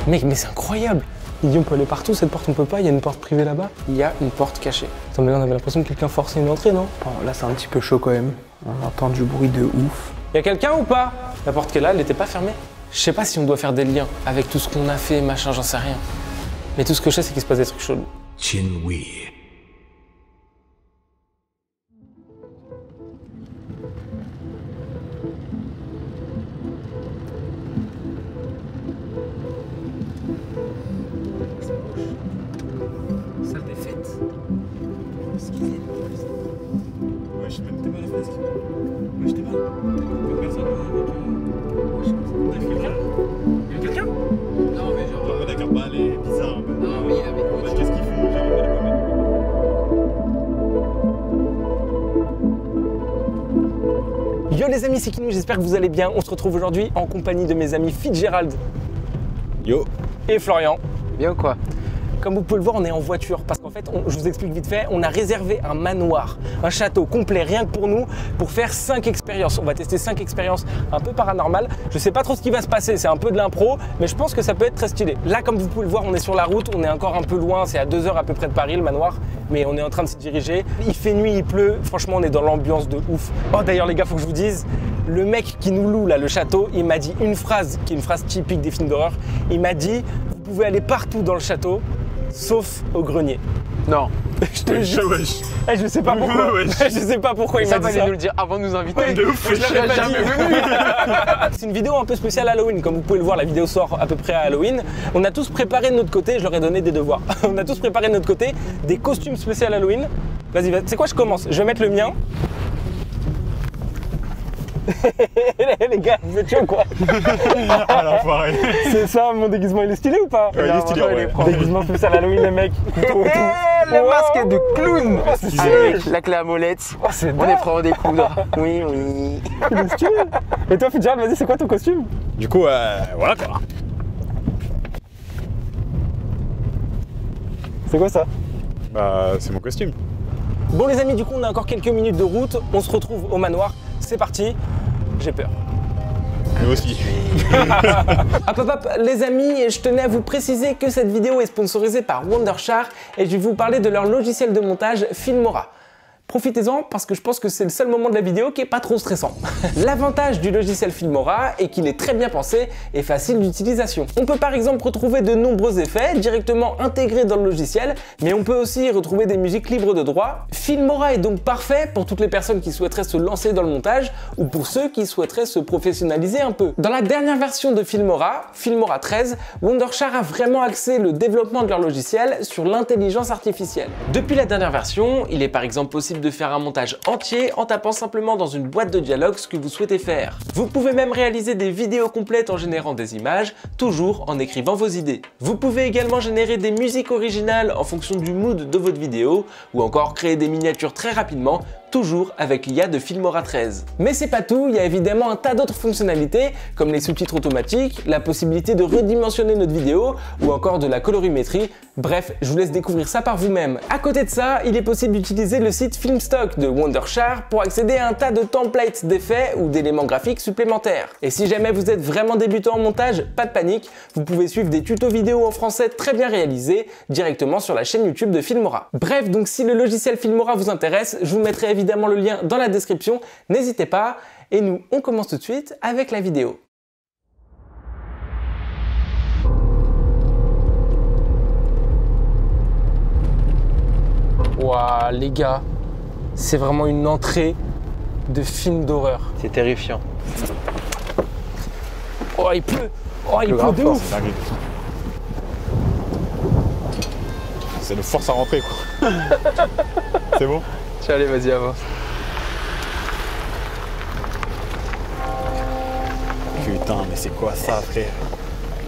Mec, mais c'est incroyable. Il dit on peut aller partout, cette porte on peut pas, il y a une porte privée là-bas. Il y a une porte cachée. Attends, mais là on avait l'impression que quelqu'un forçait une entrée, non? Bon, là c'est un petit peu chaud quand même. On entend du bruit de ouf. Y a quelqu'un ou pas? La porte qui est là, elle était pas fermée. Je sais pas si on doit faire des liens avec tout ce qu'on a fait, machin, j'en sais rien. Mais tout ce que je sais, c'est qu'il se passe des trucs chelous. Chin-Wee. Salle des fêtes. Ouais, je sais même t'es mal à la fresque. Ouais, je t'ai mal. Personne avec. Il y a quelqu'un? Non, mais genre. D'accord, bah, elle est bizarre un peu. Non, mais avec Bah, qu'est-ce qu'il fait? J'arrive à le mettre. Yo les amis, c'est Kinou, j'espère que vous allez bien. On se retrouve aujourd'hui en compagnie de mes amis Fitzgerald. Yo. Et Florian. Bien ou quoi? Comme vous pouvez le voir, on est en voiture parce qu'en fait, je vous explique vite fait, on a réservé un manoir, un château complet rien que pour nous, pour faire 5 expériences. On va tester 5 expériences un peu paranormales. Je sais pas trop ce qui va se passer, c'est un peu de l'impro, mais je pense que ça peut être très stylé. Là, comme vous pouvez le voir, on est sur la route, on est encore un peu loin, c'est à 2 heures à peu près de Paris, le manoir, mais on est en train de s'y diriger. Il fait nuit, il pleut, franchement, on est dans l'ambiance de ouf. Oh, d'ailleurs, les gars, faut que je vous dise, le mec qui nous loue là, le château, il m'a dit une phrase, qui est une phrase typique des films d'horreur. Il m'a dit, vous pouvez aller partout dans le château, sauf au grenier. Non. Je te jure. Je sais pas pourquoi. Je sais pas pourquoi il m'a Ça dit fallait ça. nous le dire avant de nous inviter. De ouf, Je l'aurais pas dit. C'est une vidéo un peu spéciale Halloween. Comme vous pouvez le voir, la vidéo sort à peu près à Halloween. On a tous préparé de notre côté, je leur ai donné des devoirs. On a tous préparé de notre côté des costumes spéciaux Halloween. Vas-y, c'est quoi, je commence. Je vais mettre le mien. Les gars, vous êtes chaud quoi? Ah l'enfoiré. C'est ça, mon déguisement, il est stylé ou pas? Ouais, il est stylé, ouais. Déguisement spécial Halloween, les mecs. Le masque de clown avec la clé à molette. Oh, c'est On est prêt à en découdre. Oui, oui. Il est stylé. Et toi, Fitzgerald, vas-y, c'est quoi ton costume? Du coup, voilà quoi. C'est quoi ça? Bah, c'est mon costume. Bon les amis, du coup on a encore quelques minutes de route, on se retrouve au manoir, c'est parti, j'ai peur. Nous aussi. Hop hop hop, les amis, je tenais à vous préciser que cette vidéo est sponsorisée par Wondershare et je vais vous parler de leur logiciel de montage Filmora. Profitez-en parce que je pense que c'est le seul moment de la vidéo qui est pas trop stressant. L'avantage du logiciel Filmora est qu'il est très bien pensé et facile d'utilisation. On peut par exemple retrouver de nombreux effets directement intégrés dans le logiciel, mais on peut aussi retrouver des musiques libres de droit. Filmora est donc parfait pour toutes les personnes qui souhaiteraient se lancer dans le montage ou pour ceux qui souhaiteraient se professionnaliser un peu. Dans la dernière version de Filmora, Filmora 13, Wondershare a vraiment axé le développement de leur logiciel sur l'intelligence artificielle. Depuis la dernière version, il est par exemple possible de faire un montage entier en tapant simplement dans une boîte de dialogue ce que vous souhaitez faire. Vous pouvez même réaliser des vidéos complètes en générant des images, toujours en écrivant vos idées. Vous pouvez également générer des musiques originales en fonction du mood de votre vidéo ou encore créer des miniatures très rapidement, toujours avec l'IA de Filmora 13. Mais c'est pas tout, il y a évidemment un tas d'autres fonctionnalités comme les sous-titres automatiques, la possibilité de redimensionner notre vidéo ou encore de la colorimétrie. Bref, je vous laisse découvrir ça par vous-même. À côté de ça, il est possible d'utiliser le site Filmstock de Wondershare pour accéder à un tas de templates d'effets ou d'éléments graphiques supplémentaires. Et si jamais vous êtes vraiment débutant en montage, pas de panique, vous pouvez suivre des tutos vidéo en français très bien réalisés directement sur la chaîne YouTube de Filmora. Bref, donc si le logiciel Filmora vous intéresse, je vous mettrai évidemment le lien dans la description, n'hésitez pas. Et nous, on commence tout de suite avec la vidéo. Waouh, les gars, c'est vraiment une entrée de film d'horreur. C'est terrifiant. Oh, il pleut. Oh, il pleut de ouf. C'est dingue. Ça nous force à rentrer quoi. C'est bon? Tiens, allez, vas-y, avance. Putain, mais c'est quoi ça frère?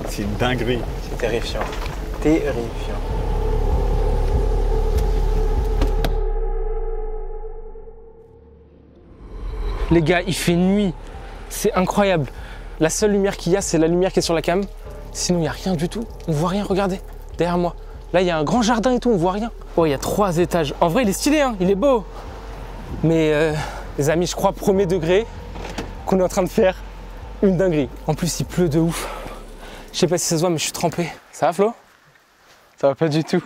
C'est une dinguerie. C'est terrifiant. Terrifiant. Les gars, il fait nuit. C'est incroyable. La seule lumière qu'il y a, c'est la lumière qui est sur la cam. Sinon, il n'y a rien du tout. On voit rien, regardez. Derrière moi. Là, il y a un grand jardin et tout, on voit rien. Oh, il y a 3 étages. En vrai, il est stylé, hein, il est beau. Mais les amis, je crois premier degré qu'on est en train de faire une dinguerie. En plus, il pleut de ouf. Je sais pas si ça se voit, mais je suis trempé. Ça va, Flo? Ça va pas du tout.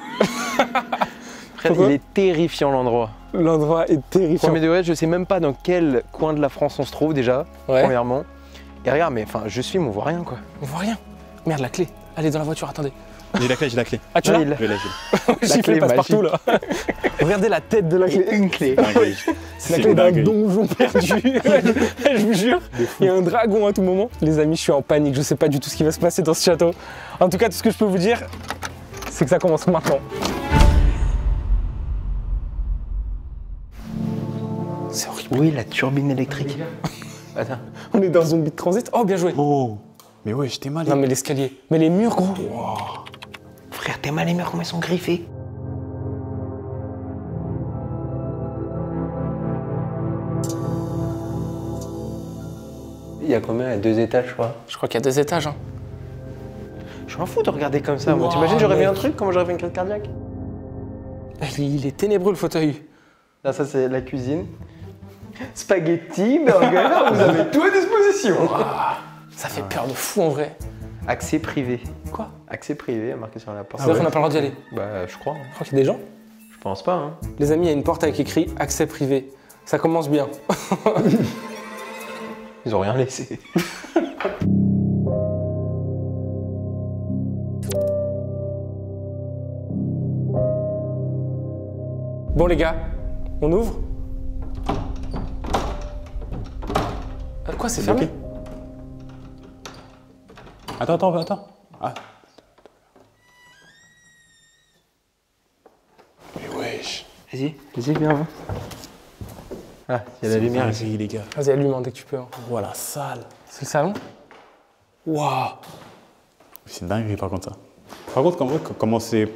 Frère, Pourquoi? il est terrifiant l'endroit. L'endroit est terrifiant. Premier degré, je sais même pas dans quel coin de la France on se trouve déjà, Ouais. premièrement. Et regarde, mais enfin, je suis, mais on voit rien quoi. On voit rien. Merde, la clé. Allez, dans la voiture, attendez. J'ai la clé, j'ai la clé. Ah, tu l'as? il a- Je l'ai, je l'ai. J'y fais clé passe-partout, là. Regardez la tête de la clé. Une clé. Dinguerie. C'est la clé d'un dinguerie. donjon perdu. Je vous jure, il y a un dragon à tout moment. Les amis, je suis en panique. Je sais pas du tout ce qui va se passer dans ce château. En tout cas, tout ce que je peux vous dire, c'est que ça commence maintenant. C'est horrible. Oui, la turbine électrique. Attends. On est dans Zombie de Transit. Oh, bien joué. Oh. Mais ouais, j'étais mal. Non, mais l'escalier. Mais les murs, gros. Frère, t'es mal les murs, comment ils sont griffés. Il y a combien? Il y a 2 étages, je crois. Je crois qu'il y a 2 étages. Hein. Je m'en fous de regarder comme ça. Moi, Wow, t'imagines, j'aurais vu mec. un truc, comment j'aurais fait une crise cardiaque? Il est ténébreux, le fauteuil. Là, ça, c'est la cuisine. Spaghetti, burger, vous avez tout à disposition. Ça fait peur de fou, en vrai. Accès privé. Quoi? Accès privé, marqué sur la porte. C'est-à-dire qu'on n'a pas le droit d'y aller. Bah, je crois. Je crois qu'il y a des gens. Je pense pas, hein. Les amis, il y a une porte avec écrit accès privé. Ça commence bien. Ils ont rien laissé. Bon les gars, on ouvre. Quoi, c'est fermé? Attends. Ah. Mais wesh. Vas-y, viens, va. Ah, il y a la lumière ici. Dinguerie, les gars. Vas-y, allume hein, dès que tu peux. hein. Voilà, salle. C'est le salon? Waouh! C'est une dinguerie par contre ça. Par contre, comment c'est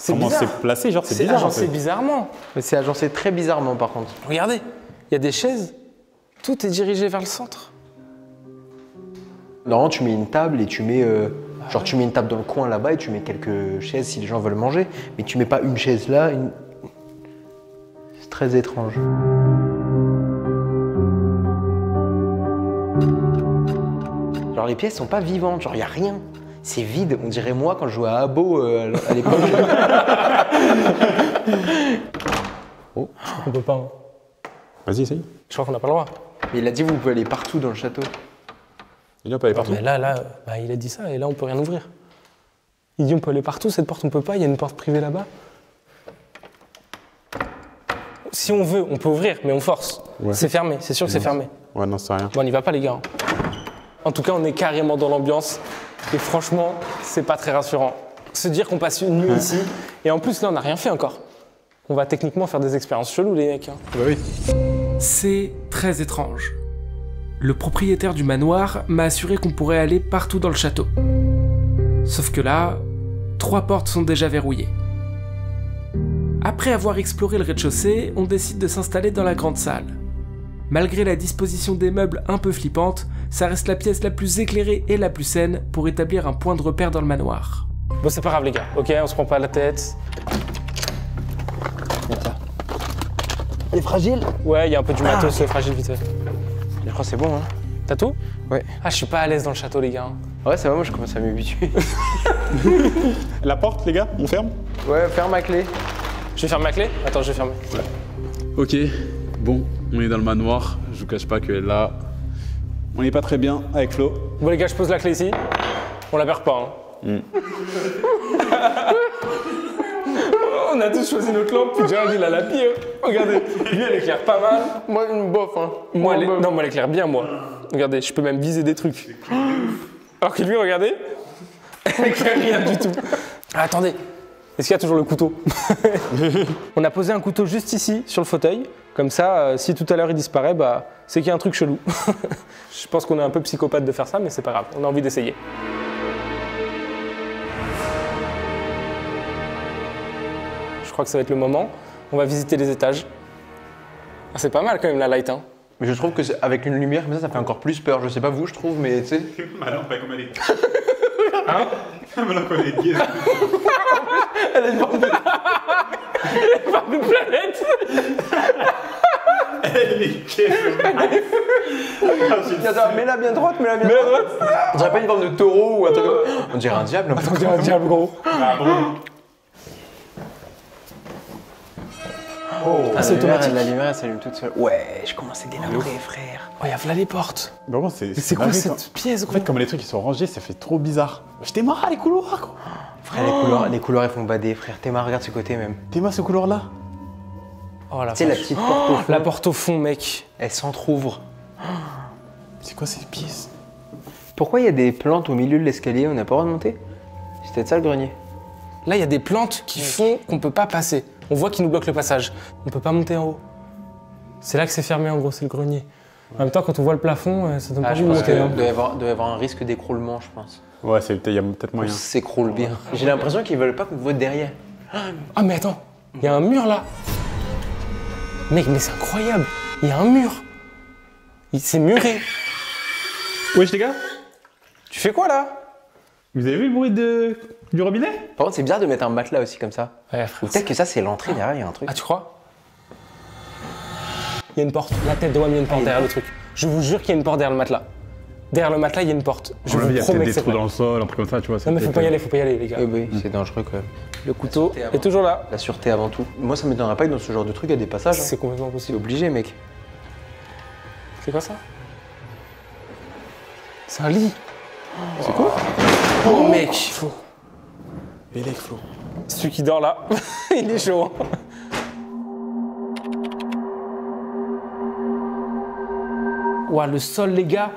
bizarre. placé, genre c'est C'est bizarre. un agencé peu. bizarrement. Mais c'est agencé très bizarrement, par contre. Regardez, il y a des chaises. Tout est dirigé vers le centre. Normalement, tu mets une table et tu mets... genre, tu mets une table dans le coin là-bas et tu mets quelques chaises si les gens veulent manger. Mais tu mets pas une chaise là, une... C'est très étrange. Genre, les pièces sont pas vivantes, genre, y a rien. C'est vide, on dirait moi quand je jouais à Habbo à l'époque. On peut pas. hein. Vas-y, essaye. Je crois qu'on n'a pas le droit. Mais il a dit, vous pouvez aller partout dans le château. Il peut aller partout. Mais là, bah, il a dit ça et là, on peut rien ouvrir. Il dit on peut aller partout, cette porte, on peut pas. Il y a une porte privée là-bas. Si on veut, on peut ouvrir, mais on force. Ouais. C'est fermé, c'est sûr que c'est fermé. Ouais, non, c'est rien. Bon, on n'y va pas, les gars. En tout cas, on est carrément dans l'ambiance. Et franchement, c'est pas très rassurant. Se dire qu'on passe une nuit ici. Et en plus, là, on n'a rien fait encore. On va techniquement faire des expériences cheloues, les mecs. hein. Bah oui. C'est très étrange. Le propriétaire du manoir m'a assuré qu'on pourrait aller partout dans le château. Sauf que là, 3 portes sont déjà verrouillées. Après avoir exploré le rez-de-chaussée, on décide de s'installer dans la grande salle. Malgré la disposition des meubles un peu flippante, ça reste la pièce la plus éclairée et la plus saine pour établir un point de repère dans le manoir. Bon, c'est pas grave, les gars. Ok, on se prend pas la tête. Elle est fragile. Ouais, il y a un peu du matos fragile vite fait. Je crois que c'est bon, hein. T'as tout? Ouais. Ah, je suis pas à l'aise dans le château, les gars. Ouais, ça va, moi je commence à m'habituer. La porte, les gars, on ferme? Ouais, ferme ma clé. Je vais fermer ma clé? Attends, je vais fermer. Ok, bon, on est dans le manoir. Je vous cache pas que là, on n'est pas très bien avec Flo. Bon, les gars, je pose la clé ici. On la perd pas, hein. On a tous choisi notre lampe, puis Gérald, il a la pire. Regardez, lui, elle éclaire pas mal. Moi, une bof, hein. Moi, non, moi, elle éclaire bien, moi. Regardez, je peux même viser des trucs. Alors que lui, regardez, elle éclaire rien du tout. Ah, attendez, est-ce qu'il y a toujours le couteau? On a posé un couteau juste ici, sur le fauteuil. Comme ça, si tout à l'heure il disparaît, bah, c'est qu'il y a un truc chelou. Je pense qu'on est un peu psychopathe de faire ça, mais c'est pas grave, on a envie d'essayer. Je crois que ça va être le moment. On va visiter les étages. Ah, c'est pas mal quand même la light, hein. Mais je trouve que avec une lumière comme ça fait encore plus peur. Je sais pas vous, je trouve, mais tu sais. Ma lampe, comme elle est. Hein? Ma lampe, elle est gaie. Elle est morte. Par une planète. Attends, mets-la bien droite, mets-la bien droite. On dirait pas une forme de taureau ou un truc comme ça. On dirait un diable. On dirait un diable gros. Ah, c'est automatique. La lumière, elle s'allume toute seule. Ouais, je commence à délabrrer, frère. Oh, y'a là les portes. Vraiment, c'est quoi dingue, cette pièce, En gros? fait, comme les trucs ils sont rangés, ça fait trop bizarre. J'étais marre les couloirs, quoi. Frère, les couleurs, elles font bader, frère. Théma, regarde ce côté même. T'es ma ce couloir-là? Oh la Tu sais, la vache. petite porte au fond, La porte au fond, mec. elle s'entrouvre. C'est quoi ces pièces? Pourquoi il y a des plantes au milieu de l'escalier? On n'a pas le droit de monter? C'est peut-être ça le grenier. Là, il y a des plantes qui font qu'on peut pas passer. On voit qu'ils nous bloquent le passage. On peut pas monter en haut. C'est là que c'est fermé, en gros, c'est le grenier. En même temps, quand on voit le plafond, ça donne pas Je envie de pense qu'il monter. doit hein. y avoir un risque d'écroulement, je pense. Ouais, il y a peut-être On moyen. s'écroule bien. J'ai l'impression qu'ils veulent pas qu'on vote derrière. Ah, mais attends, il y a un mur là. Mec, mais c'est incroyable. Il y a un mur. Il s'est muré. Wesh les gars, Tu fais quoi là? vous avez vu le bruit du robinet? Par contre, c'est bizarre de mettre un matelas aussi comme ça. Ouais, Ou frère. peut-être que ça, c'est l'entrée derrière, il y a un truc. Ah, tu crois? Il y a une porte. La tête de WAM, il y a une porte derrière le truc. Je vous jure qu'il y a une porte derrière le matelas. Derrière le matelas, il y a une porte. Je Il y vous a peut-être promets que des c'est trous vrai. dans le sol, un truc comme ça, tu vois. Non, mais faut pas y aller, les gars. Oui, c'est dangereux quand même. Le couteau La sûreté est toujours là. La sûreté avant tout. Moi, ça m'étonnerait pas que dans ce genre de truc, il y a des passages. hein. C'est complètement C'est possible. obligé, mec. C'est quoi ça? C'est un lit. C'est quoi? Oh, mec. Flo. Bélec, Flo. Celui qui dort là, il est chaud. hein. Ouah, le sol, les gars,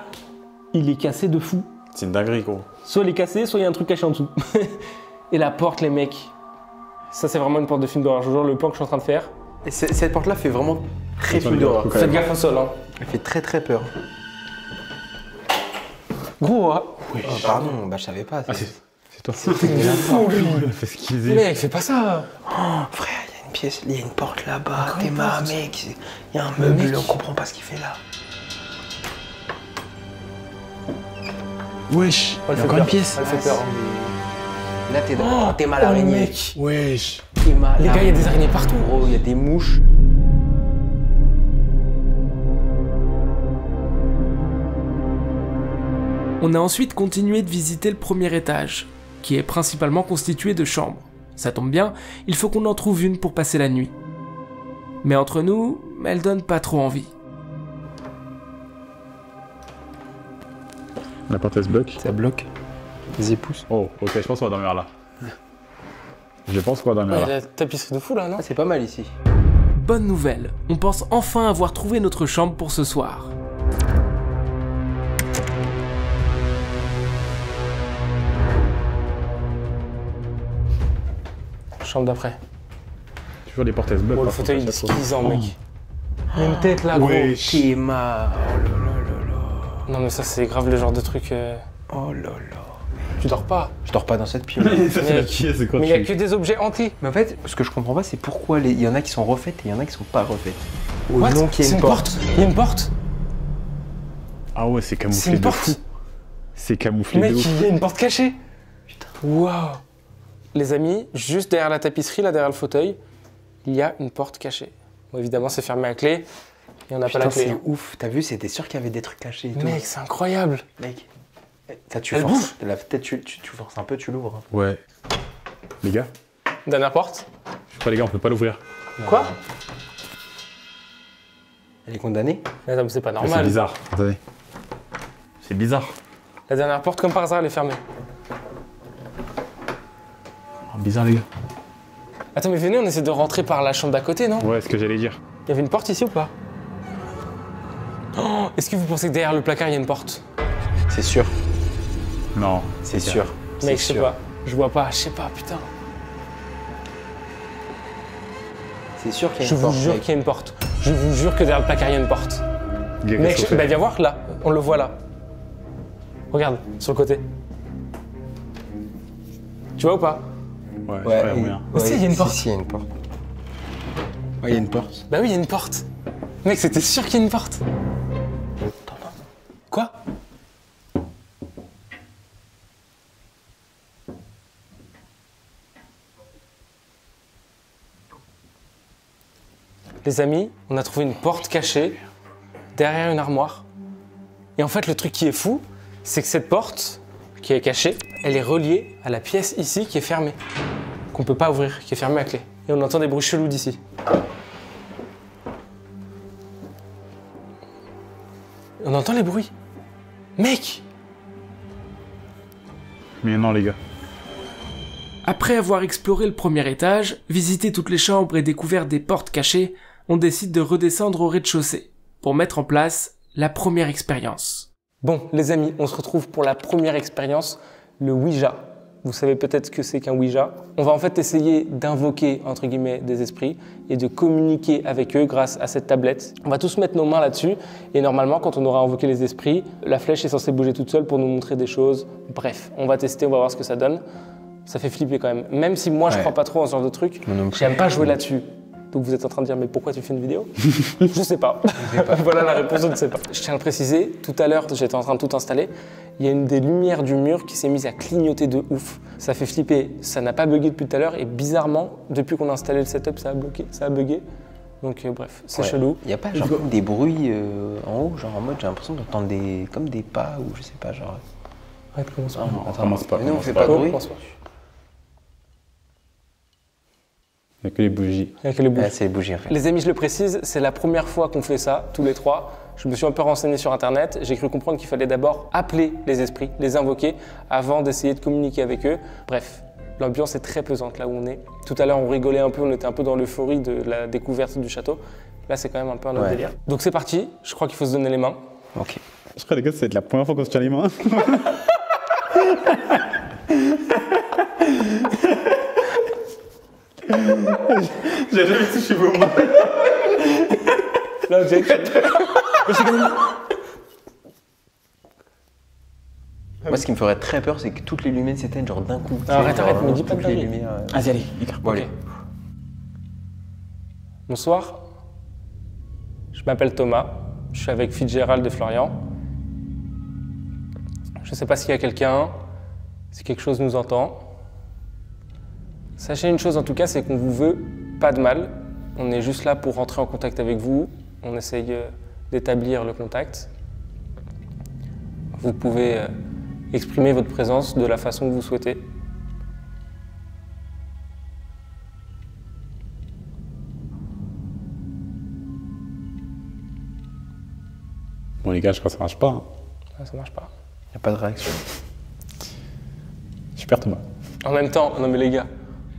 il est cassé de fou. C'est une dinguerie, gros. Soit il est cassé, soit il y a un truc caché en dessous. Et la porte, les mecs. Ça, c'est vraiment une porte de film d'horreur. Je vous jure, le plan que je suis en train de faire. Et cette porte-là fait vraiment très Attends, film les gars, d'horreur. faut quand Faites même. gaffe au sol, hein. Elle fait très très peur. Gros, hein. Oh, pardon, bah je savais pas. Ah, c'est toi. Fou, lui. Il a fait ce qu'il faisait. Mec, fais pas ça. Frère, il y a une pièce, il y a une porte là-bas. Théma, mec. Il y a un meuble, mec. on comprend pas ce qu'il fait là. Wesh, Elle il y a fait encore peur. une pièce. Elle fait peur. Là, t'es dans Théma l'araignée. Mec. Wesh. Théma Les gars, il y a des araignées partout. Gros, il y a des mouches. On a ensuite continué de visiter le premier étage, qui est principalement constitué de chambres. Ça tombe bien, il faut qu'on en trouve une pour passer la nuit. Mais entre nous, elle donne pas trop envie. La porte elle se bloque. Ça bloque. Les épouses. Oh, ok, je pense qu'on va dormir là. Je pense qu'on va dormir là. La tapisserie de fou là, non? Ah, c'est pas mal ici. Bonne nouvelle, on pense enfin avoir trouvé notre chambre pour ce soir. Chambre d'après. Tu vois, les portes elles se bloquent. Oh, le par contre, fauteuil, il à est chaque fois. skisant, mec. Il y a une tête là, gros. Wesh. Théma. Non, mais ça, c'est grave le genre de truc. Oh là là. Tu dors pas. Je dors pas dans cette pièce. Ça, c'est la Mec. pièce, c'est quoi Mais il y a que des objets hantés. Mais en fait, ce que je comprends pas, c'est pourquoi il y en a qui sont refaites et il y en a qui sont pas refaites. Au What? nom qu'il y a C'est une porte. Il y a une porte. Ah ouais, c'est C'est camouflé une de porte. fou. C'est camouflé Mec, de ouf. il y a une porte cachée. Putain. Waouh. Les amis, juste derrière la tapisserie, là derrière le fauteuil, il y a une porte cachée. Bon, évidemment, c'est fermé à clé. Et on n'a pas Putain, la clé. c'est hein. ouf. T'as vu, c'était sûr qu'il y avait des trucs cachés et tout. Mec, c'est incroyable. Mec. Là, tu Elle forces. bouge. Là, peut-être tu forces un peu, tu l'ouvres. Ouais. Les gars, Dernière porte. je crois les gars, on peut pas l'ouvrir. Quoi? Elle est condamnée. Mais attends, mais c'est pas Ah, c'est normal. bizarre. Attendez. C'est bizarre. La dernière porte, comme par hasard, elle est fermée. Oh, bizarre les gars. Attends, mais venez, on essaie de rentrer par la chambre d'à côté, non? Ouais, ce que j'allais dire. Il y avait une porte ici ou pas? Oh, est-ce que vous pensez que derrière le placard, il y a une porte? C'est sûr. Non. C'est sûr. Mec, je sais pas. Je vois pas, je sais pas, putain. C'est sûr qu'il y a Je une vous porte. jure mec. qu'il y a une porte. Je vous jure que derrière le placard, il y a une porte. Gars, Mec, qu'est-ce qu'on fait bah viens voir là, on le voit là. Regarde, sur le côté. Tu vois ou pas? Ouais, Ouais, il y a moyen. Mais si, il y a une porte. Si, il y a une porte. Ouais, il y a une porte. Bah oui, il y a une porte. Mec, c'était sûr qu'il y a une porte. Quoi? Les amis, on a trouvé une porte cachée derrière une armoire. Et en fait, le truc qui est fou, c'est que cette porte qui est cachée, elle est reliée à la pièce ici qui est fermée, qu'on peut pas ouvrir, qui est fermée à clé. Et on entend des bruits chelous d'ici. On entend les bruits. Mec! Mais non, les gars. Après avoir exploré le premier étage, visité toutes les chambres et découvert des portes cachées, on décide de redescendre au rez-de-chaussée pour mettre en place la première expérience. Bon, les amis, on se retrouve pour la première expérience, le Ouija. Vous savez peut-être ce que c'est qu'un Ouija. On va en fait essayer d'invoquer, entre guillemets, des esprits et de communiquer avec eux grâce à cette tablette. On va tous mettre nos mains là-dessus et normalement, quand on aura invoqué les esprits, la flèche est censée bouger toute seule pour nous montrer des choses. Bref, on va tester, on va voir ce que ça donne. Ça fait flipper quand même. Même si moi, je crois pas trop en ce genre de truc, j'aime pas jouer là-dessus. Donc vous êtes en train de dire, mais pourquoi tu fais une vidéo? Je sais pas. Voilà la réponse, je ne sais pas. Je tiens à le préciser, tout à l'heure, j'étais en train de tout installer. Il y a une des lumières du mur qui s'est mise à clignoter de ouf. Ça fait flipper. Ça n'a pas bugué depuis tout à l'heure et bizarrement, depuis qu'on a installé le setup, ça a bloqué, ça a bugué. Donc bref, c'est chelou. Il n'y a pas genre des bruits en haut, genre en mode j'ai l'impression d'entendre comme des pas ou je sais pas, genre. Arrête, commence pas. Commence pas. Mais non, on fait pas de bruit. Il n'y a que les bougies. Il y a que les bougies. C'est les bougies en fait. Les amis, je le précise, c'est la première fois qu'on fait ça, tous les trois. Je me suis un peu renseigné sur internet. J'ai cru comprendre qu'il fallait d'abord appeler les esprits, les invoquer, avant d'essayer de communiquer avec eux. Bref, l'ambiance est très pesante là où on est. Tout à l'heure, on rigolait un peu, on était un peu dans l'euphorie de la découverte du château. Là, c'est quand même un peu un autre délire. Donc c'est parti, je crois qu'il faut se donner les mains. Ok. Je crois, les gars, ça va être la première fois qu'on se tient les mains. J'ai jamais touché vos mains. Là, Jake. Moi, ce qui me ferait très peur, c'est que toutes les lumières s'éteignent genre d'un coup. Arrête, me dis pas de toutes les dingueries. lumières. Vas-y, allez, écarte. Bon, allez. Bonsoir, je m'appelle Thomas, je suis avec Fitzgerald et Florian. Je ne sais pas s'il y a quelqu'un, si quelque chose nous entend. Sachez une chose en tout cas, c'est qu'on vous veut pas de mal. On est juste là pour rentrer en contact avec vous. On essaye d'établir le contact. Vous pouvez exprimer votre présence de la façon que vous souhaitez. Bon, les gars, je crois que ça marche pas. Hein. Ah, ça marche pas. Il n'y a pas de réaction. Super, Thomas. En même temps, non mais les gars,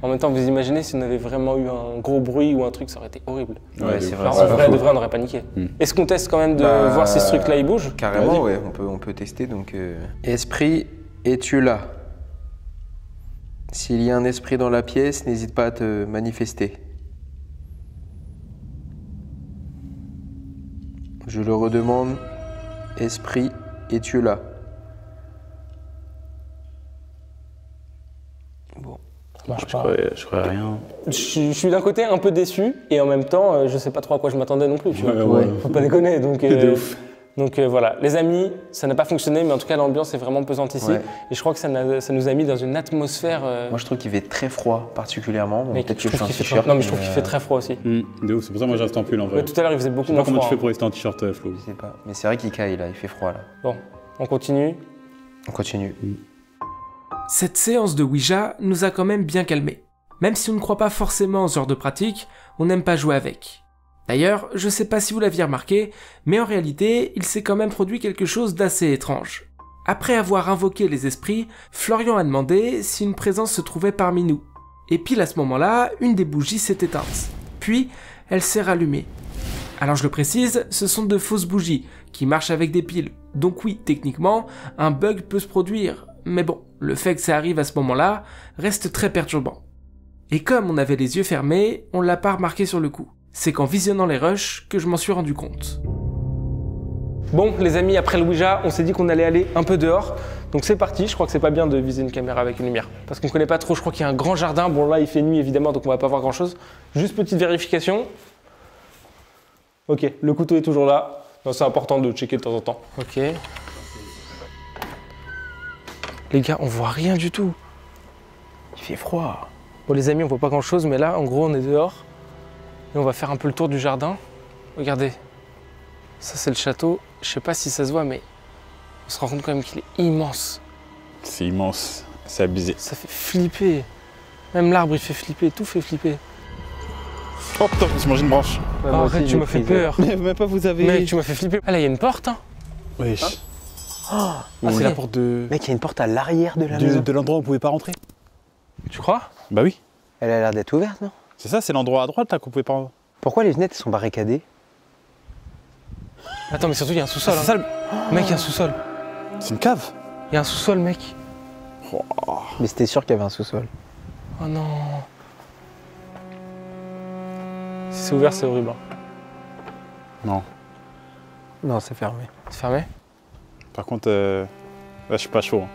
en même temps, vous imaginez si on avait vraiment eu un gros bruit ou un truc, ça aurait été horrible. Ouais, c'est vrai. Enfin, en vrai, de vrai, on aurait paniqué. Est-ce qu'on teste quand même de voir si ce truc-là il bouge? Carrément, ouais, on peut tester donc. Esprit, es-tu là? S'il y a un esprit dans la pièce, n'hésite pas à te manifester. Je le redemande, esprit, es-tu là? Bon. Ça marche pas. Je crois rien. Je suis d'un côté un peu déçu et en même temps, je sais pas trop à quoi je m'attendais non plus. Tu vois. Ouais. Faut pas déconner. Donc, De ouf. Donc voilà, les amis, ça n'a pas fonctionné, mais en tout cas l'ambiance est vraiment pesante ici. Ouais. Et je crois que ça nous a mis dans une atmosphère. Moi, je trouve qu'il fait très froid, particulièrement. Mais Peut-être je que je suis trouve en qu'il fait t-shirt. très... Non, mais je trouve qu'il fait très froid aussi. De ouf, c'est pour ça que moi je reste en pull en vrai. Mais tout à l'heure, il faisait Je beaucoup sais pas moins comment froid. tu fais pour rester en t-shirt, Flo. Je sais pas. Mais c'est vrai qu'il caille là, il fait froid là. Bon, on continue. On continue. Cette séance de Ouija nous a quand même bien calmés. Même si on ne croit pas forcément aux heures de pratique, on n'aime pas jouer avec. D'ailleurs, je sais pas si vous l'aviez remarqué, mais en réalité, il s'est quand même produit quelque chose d'assez étrange. Après avoir invoqué les esprits, Florian a demandé si une présence se trouvait parmi nous. Et pile à ce moment-là, une des bougies s'est éteinte. Puis, elle s'est rallumée. Alors je le précise, ce sont de fausses bougies, qui marchent avec des piles. Donc oui, techniquement, un bug peut se produire. Mais bon, le fait que ça arrive à ce moment-là reste très perturbant. Et comme on avait les yeux fermés, on l'a pas remarqué sur le coup. C'est qu'en visionnant les rushs que je m'en suis rendu compte. Bon, les amis, après le Ouija, on s'est dit qu'on allait aller un peu dehors. Donc c'est parti, je crois que c'est pas bien de viser une caméra avec une lumière. Parce qu'on connaît pas trop, je crois qu'il y a un grand jardin. Bon là, il fait nuit évidemment, donc on va pas voir grand chose. Juste petite vérification. Ok, le couteau est toujours là. C'est important de checker de temps en temps. Ok. Les gars, on voit rien du tout. Il fait froid. Bon les amis, on voit pas grand chose, mais là, en gros, on est dehors. Et on va faire un peu le tour du jardin. Regardez, ça c'est le château. Je sais pas si ça se voit, mais on se rend compte quand même qu'il est immense. C'est immense, c'est abusé. Ça fait flipper. Même l'arbre il fait flipper, tout fait flipper. Oh putain, je me suis mangé une branche. Ouais, moi Arrête, aussi, tu m'as fait peur. Mais même pas vous avez. Mec, tu m'as fait flipper. Ah là, il y a une porte. Hein. Wesh. Ah, C'est c'est la porte de. Mec, il y a une porte à l'arrière de la maison. De l'endroit où on pouvait pas rentrer. Tu crois? Bah oui. Elle a l'air d'être ouverte, non? C'est ça, c'est l'endroit à droite là qu'on pouvait pas. Pourquoi les fenêtres sont barricadées? Attends, mais surtout, il y a un sous-sol. C'est ça, Mec, il y a un sous-sol. c'est une cave. Il y a un sous-sol, mec. Mais c'était sûr qu'il y avait un sous-sol. Oh non. Si c'est ouvert, c'est horrible. Hein. Non. Non, c'est fermé. C'est fermé? Par contre, là, je suis pas chaud. Hein.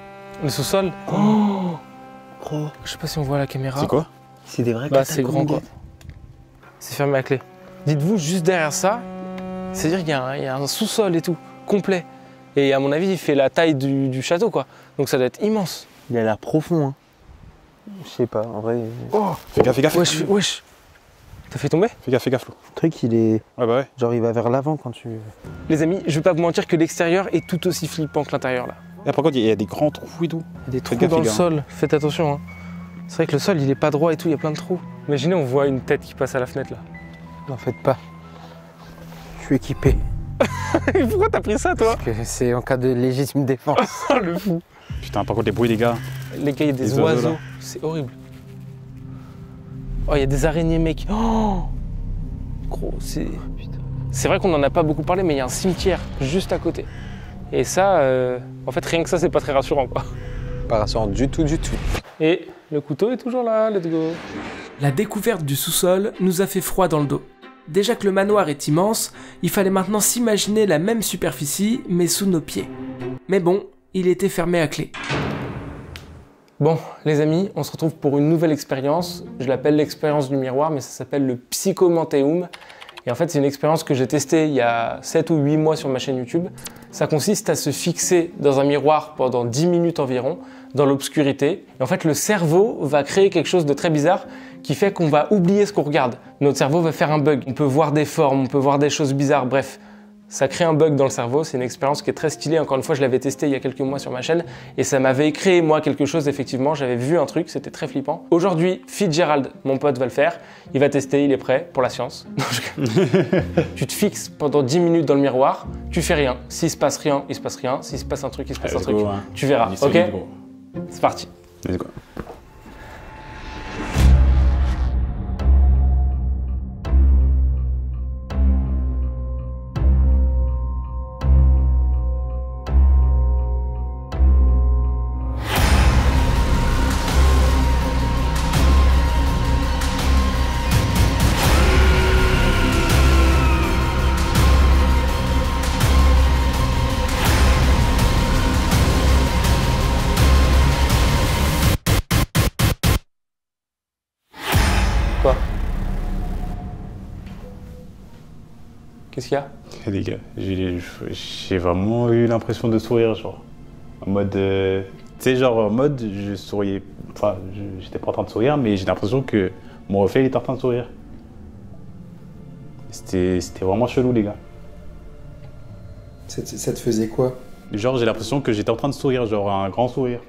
Le sous-sol? Oh. Je sais pas si on voit à la caméra. C'est quoi? C'est des vrais Bah, c'est grand catacombes. quoi. C'est fermé à clé. Dites-vous, juste derrière ça, c'est-à-dire qu'il y a un sous-sol et tout, complet. Et à mon avis, il fait la taille du château, quoi. Donc ça doit être immense. Il a l'air profond, hein. Je sais pas, en vrai. Oh, Fais gaffe, fais gaffe. wesh, wesh. T'as fait tomber? Fais gaffe, Flo. Le truc, il est. Ouais, bah ouais. Genre, il va vers l'avant quand tu. Les amis, je vais pas vous mentir que l'extérieur est tout aussi flippant que l'intérieur, là. Là, par contre, il y a des grands trous et tout. Il y a des trous gaffe, dans le les gars. sol, faites attention. Hein. C'est vrai que le sol, il est pas droit et tout, il y a plein de trous. Imaginez, on voit une tête qui passe à la fenêtre, là. N'en faites pas. Je suis équipé. Pourquoi t'as pris ça, toi? Que c'est en cas de légitime défense. Oh, le fou. Putain, par contre, les bruits, les gars. Les gars, il y a des Les oiseaux, oiseaux, là. c'est horrible. Oh, il y a des araignées, mec. Oh, gros, c'est... C'est vrai qu'on en a pas beaucoup parlé, mais il y a un cimetière juste à côté. Et ça, en fait, rien que ça, c'est pas très rassurant, quoi. Pas rassurant du tout, du tout. Et le couteau est toujours là, let's go. La découverte du sous-sol nous a fait froid dans le dos. Déjà que le manoir est immense, il fallait maintenant s'imaginer la même superficie, mais sous nos pieds. Mais bon, il était fermé à clé. Bon, les amis, on se retrouve pour une nouvelle expérience. Je l'appelle l'expérience du miroir, mais ça s'appelle le Psychomanteum. Et en fait, c'est une expérience que j'ai testée il y a 7 ou 8 mois sur ma chaîne YouTube. Ça consiste à se fixer dans un miroir pendant 10 minutes environ, dans l'obscurité. Et en fait, le cerveau va créer quelque chose de très bizarre qui fait qu'on va oublier ce qu'on regarde. Notre cerveau va faire un bug. On peut voir des formes, on peut voir des choses bizarres, bref. Ça crée un bug dans le cerveau, c'est une expérience qui est très stylée. Encore une fois, je l'avais testé il y a quelques mois sur ma chaîne et ça m'avait créé moi quelque chose effectivement. J'avais vu un truc, c'était très flippant. Aujourd'hui, Fitzgerald, mon pote, va le faire. Il va tester, il est prêt pour la science. Tu te fixes pendant 10 minutes dans le miroir, tu fais rien. S'il se passe rien, il se passe rien. S'il se passe un truc, il se passe un truc. Hein. Tu verras, ok? C'est parti. Let's go. Quoi? Qu'est-ce qu'il y a? Les gars, j'ai vraiment eu l'impression de sourire, genre. En mode. Tu sais, genre, en mode, je souriais. Enfin, j'étais pas en train de sourire, mais j'ai l'impression que mon reflet il était en train de sourire. C'était vraiment chelou, les gars. Ça te faisait quoi? Genre, j'ai l'impression que j'étais en train de sourire, genre un grand sourire.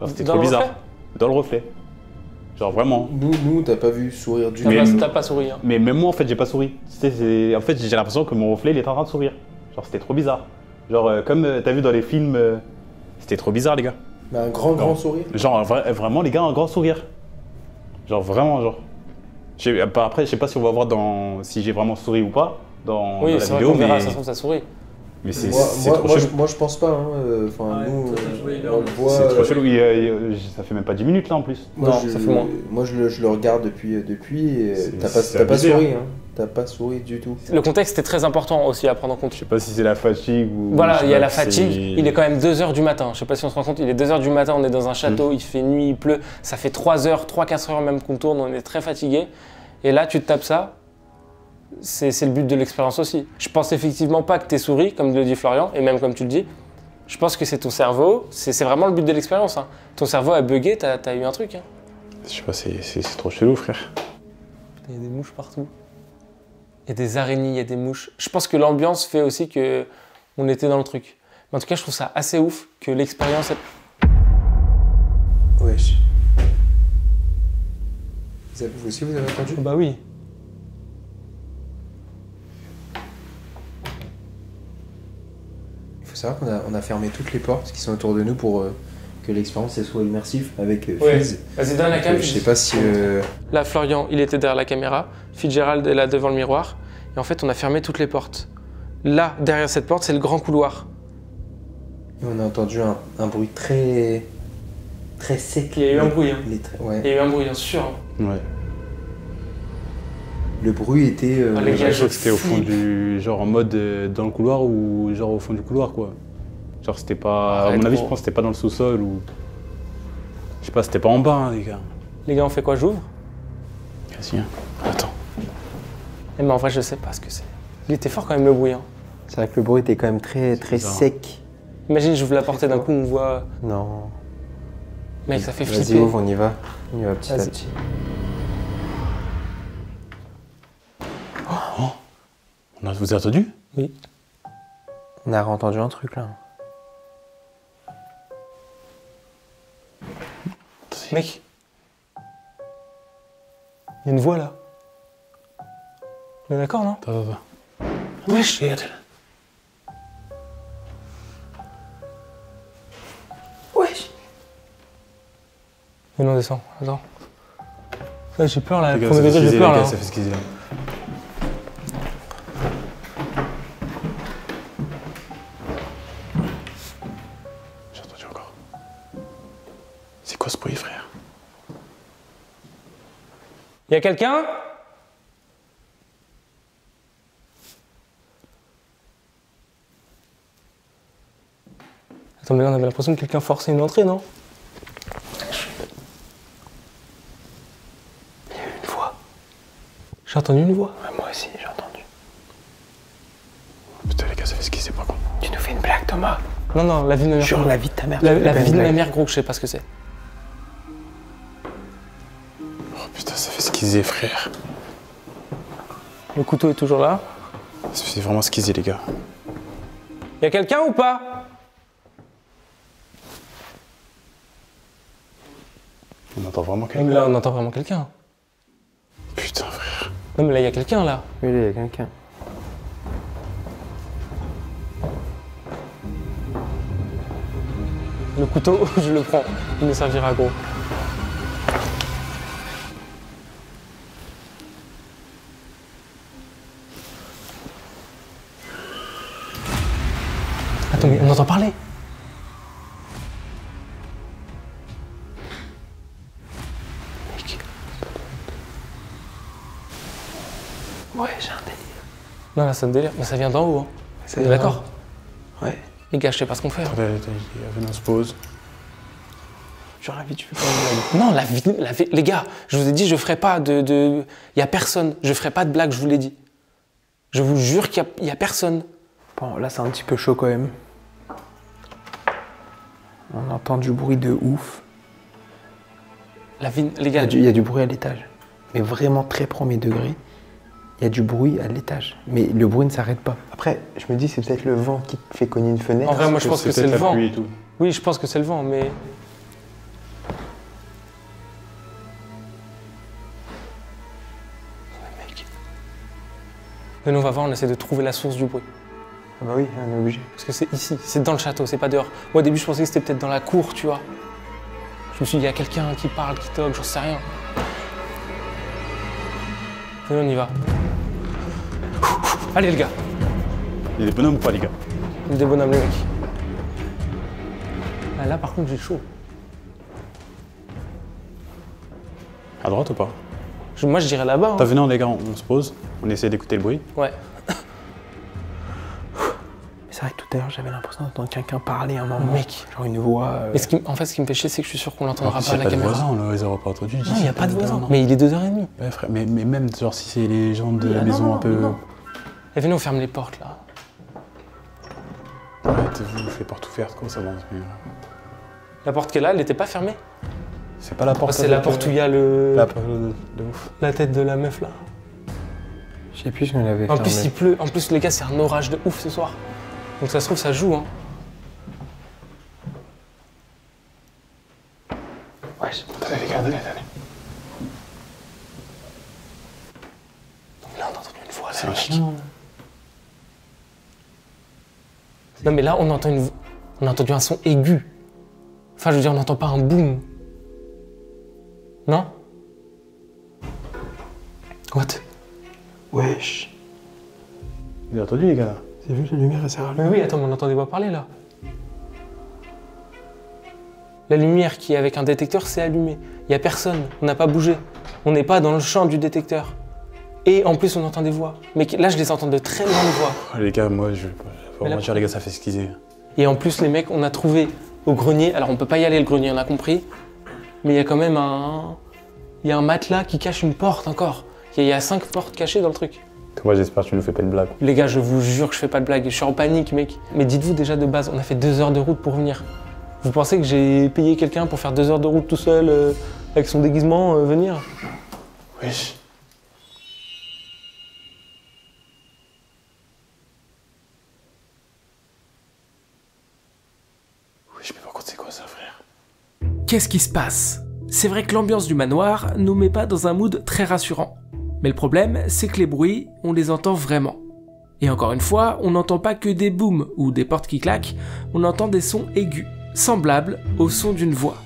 Genre, c'était Dans trop le bizarre. reflet? Dans le reflet. Genre, vraiment. Nous, t'as pas vu sourire du T'as pas souri, hein. Mais même moi, en fait, j'ai pas souri. En fait, j'ai l'impression que mon reflet il était en train de sourire. Genre, c'était trop bizarre. Genre, comme t'as vu dans les films, c'était trop bizarre, les gars. Mais un grand sourire? Genre, vraiment, les gars, un grand sourire. Genre, vraiment, genre. Après, je sais pas si on va voir si j'ai vraiment souri ou pas dans Oui, la c'est vrai vidéo, qu'on verra, mais, ça se trouve, ça sourit. mais c'est trop chelou. Moi, je pense pas. Hein. Enfin, nous, on le voit. C'est trop chelou. Ça fait même pas 10 minutes, là, en plus. Non, ça fait moins. Moi, je le regarde depuis et C'est t'as pas abusé, souri. hein. Hein. T'as pas souri du tout. Le contexte est très important aussi à prendre en compte. Je sais pas si c'est la fatigue ou. Voilà, je sais il y a pas la si fatigue, c'est- il est quand même 2h du matin. Je sais pas si on se rend compte, il est 2h du matin, on est dans un château, il fait nuit, il pleut. Ça fait 3h, 3-4 heures même qu'on tourne, on est très fatigué. Et là, tu te tapes ça, c'est le but de l'expérience aussi. Je pense effectivement pas que t'es souri, comme le dit Florian, et même comme tu le dis. Je pense que c'est ton cerveau, c'est vraiment le but de l'expérience. Hein. Ton cerveau a bugué, t'as eu un truc. Hein. Je sais pas, c'est trop chelou, frère. Il y a des mouches partout. y a des araignées, il y a des mouches. Je pense que l'ambiance fait aussi que on était dans le truc. Mais en tout cas, je trouve ça assez ouf que l'expérience... Wesh. Vous aussi, vous avez entendu? Bah oui. Il faut savoir qu'on a fermé toutes les portes qui sont autour de nous pour que l'expérience elle soit immersive avec Ouais. Fizz. Vas-y, donne la caméra. Je sais pas si... Là, Florian, il était derrière la caméra. Fitzgerald est là devant le miroir. Et en fait, on a fermé toutes les portes. Là, derrière cette porte, c'est le grand couloir. On a entendu un bruit très sec. Il y a eu un bruit, hein. Ouais. Il y a eu un bruit, bien sûr. Ouais. Le bruit était... Ah, les gars, Je crois que c'était au flippe. fond du... genre en mode dans le couloir ou genre au fond du couloir quoi. Genre c'était pas... Arrête, à mon avis gros. je pense que c'était pas dans le sous-sol ou... Je sais pas, c'était pas en bas hein, les gars. Les gars, on fait quoi? J'ouvre? Vas-y, hein. Attends. Eh, mais en vrai, je sais pas ce que c'est. Il était fort quand même, le bruit. Hein. C'est vrai que le bruit était quand même très bizarre. sec. Imagine, j'ouvre la porte et d'un coup, on voit... Non. Mec, ça fait Vas-y, flipper. ouvre, on y va. On y va petit à Vas-y. petit. Vous avez entendu? Oui. On a entendu un truc là. Mec. Il y a une voix, là. On est d'accord, non? Attends. Wesh. Wesh. Mais non, descends. Attends. Là, j'ai peur, là. Les gars, Premier ça fait degré, j'ai squeezer, peur, les là. gars, ça fait squeezer. J'ai entendu encore. C'est quoi ce bruit frère? Y a quelqu'un? Attends, mais là, on avait l'impression que quelqu'un forçait une entrée, non? Il y a eu une voix. J'ai entendu une voix. Ouais, moi aussi, j'ai entendu. Putain les gars, ça fait squeezer par contre. Tu nous fais une blague, Thomas? Non, non, la vie de ma mère. Sur la vie de ta mère. La tu fais pas vie une de ma blague. mère, gros, je sais pas ce que c'est. Oh putain, ça fait squeezer frère. Le couteau est toujours là. Ça fait vraiment squeezer les gars. Y a quelqu'un ou pas? On entend vraiment Non, quelqu'un. mais là, on entend vraiment quelqu'un. Putain frère. Non, mais là, y a quelqu'un, là. Oui, il y a quelqu'un. Le couteau, je le prends. Il me servira, gros. Attends, mais on entend parler. Ouais, j'ai un délire. Non, là, ça me délire. Mais ça vient d'en haut, hein. C'est On est d'accord? Ouais. Les gars, je sais pas ce qu'on fait. hein. Attendez, venez on se pose. Sur la vie, tu fais pas une blague. Non, les gars, je vous ai dit, je ferai pas de... Y a personne. Je ferai pas de blague, je vous l'ai dit. Je vous jure qu'il y a personne. Bon, là, c'est un petit peu chaud quand même. On entend du bruit de ouf. Les gars, Il y a du bruit à l'étage. Mais vraiment très premier degré. Il y a du bruit à l'étage. Mais le bruit ne s'arrête pas. Après, je me dis, c'est peut-être le vent qui te fait cogner une fenêtre. en vrai, moi, je pense que c'est peut-être le la vent. pluie et tout. Oui, je pense que c'est le vent, mais... Mais on va voir, on essaie de trouver la source du bruit. Ah bah oui, on est obligé. Parce que c'est ici, c'est dans le château, c'est pas dehors. Moi, au début, je pensais que c'était peut-être dans la cour, tu vois. Je me suis dit, il y a quelqu'un qui parle, qui toque, j'en sais rien. Allez, on y va. Allez, les gars. Il y a des bonhommes ou pas les gars? Il y a des bonhommes, les mecs. Ah, là, par contre, j'ai chaud. À droite ou pas? Moi, je dirais là-bas. T'as Hein. venez les gars, on se pose, on essaie d'écouter le bruit. Ouais. Mais c'est vrai que tout à l'heure, j'avais l'impression d'entendre quelqu'un parler à un moment. Mec. Genre une voix. Mais en fait, ce qui me fait chier, c'est que je suis sûr qu'on l'entendra Alors, pas à la pas de caméra. voisins, là, ils auraient pas entendu. Non, il n'y a pas de voisins. Non. Mais il est 2h30. Ouais, frère, mais même genre si c'est les gens de la Ah, maison non, un peu. non. Et venez, on ferme les portes, là. Arrêtez-vous, faites porte ouverte, comment ça va? La porte qui est là, elle n'était pas fermée. C'est pas la porte. C'est la porte où il y a La porte de ouf. la tête de la meuf, là. Je Je sais plus si on l'avait En fermé. plus, il pleut. En plus, les gars, c'est un orage de ouf ce soir. Donc ça se trouve, ça joue, hein. Ouais, Attendez, les gars, attendez. Donc là, on a entendu une voix, là. C'est un chien. Non, mais là, on a entendu un son aigu. Enfin, je veux dire, on n'entend pas un boom. Non? What? Wesh. Vous avez entendu, les gars, là? T'as vu, la lumière, elle s'est rallumée. Mais oui, attends, mais on entend des voix parler, là. La lumière qui est avec un détecteur s'est allumée. Il n'y a personne, on n'a pas bougé. On n'est pas dans le champ du détecteur. Et en plus, on entend des voix. Mais là, je les entends de très loin, les voix. Oh, les gars, moi, je vais Mais là- pas mentir, les gars, ça fait squeezer. Et en plus, les mecs, on a trouvé au grenier. Alors, on peut pas y aller, le grenier, on a compris. Mais il y a quand même il y a un matelas qui cache une porte encore. Il y a 5 portes cachées dans le truc. Moi, j'espère que tu nous fais pas une blague. Les gars, je vous jure que je fais pas de blague. Je suis en panique, mec. Mais dites-vous déjà de base, on a fait 2 heures de route pour venir. Vous pensez que j'ai payé quelqu'un pour faire 2 heures de route tout seul, avec son déguisement, venir? Wesh. Wesh, mais par contre, c'est quoi ça, frère? Qu'est-ce qui se passe? C'est vrai que l'ambiance du manoir nous met pas dans un mood très rassurant. Mais le problème, c'est que les bruits, on les entend vraiment. Et encore une fois, on n'entend pas que des booms ou des portes qui claquent, on entend des sons aigus, semblables au son d'une voix.